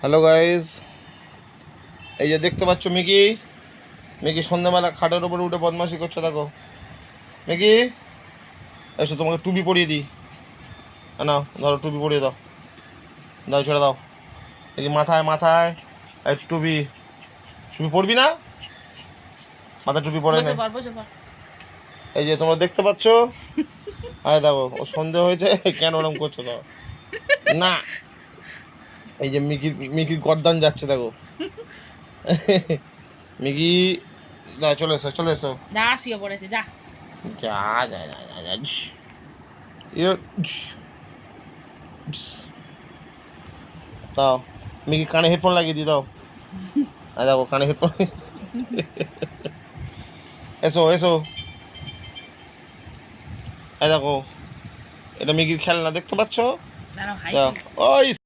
Hello guys, এই যে দেখতে পাচ্ছ মিকি। মিকি সন্ধ্যাবেলা খাটের ওপরে উঠে বদমাশি করছে, দেখো। মিকি, এসো তোমাকে টুপি পরিয়ে দিই। নাও, ধরো টুপি পরিয়ে দাও। দাও, ছেড়ে দাও। দেখি মাথায় মাথায় এই টুপি। টুপি পরবি না? মাথায় টুপি পরে নে। এই যে তোমরা দেখতে পাচ্ছ, আরে দেখো ও সন্দেহ হয়েছে কেন ওরকম করছো দাও না। এই যে মিকির গর্দান যাচ্ছে, দেখো। মিকি, যা, চলে এসো চলে এসো। যা শুয়ে পড়েছে, যা যা যা যা যা যা। ইয়ে, দাও মিকি কানে হেডফোন লাগিয়ে দিই, দাও। দেখো কানে হেডফোন। এসো এসো। দেখো, এটা মিকির খেলনা, দেখতে পাচ্ছ? দাঁড়াও, হাই ওই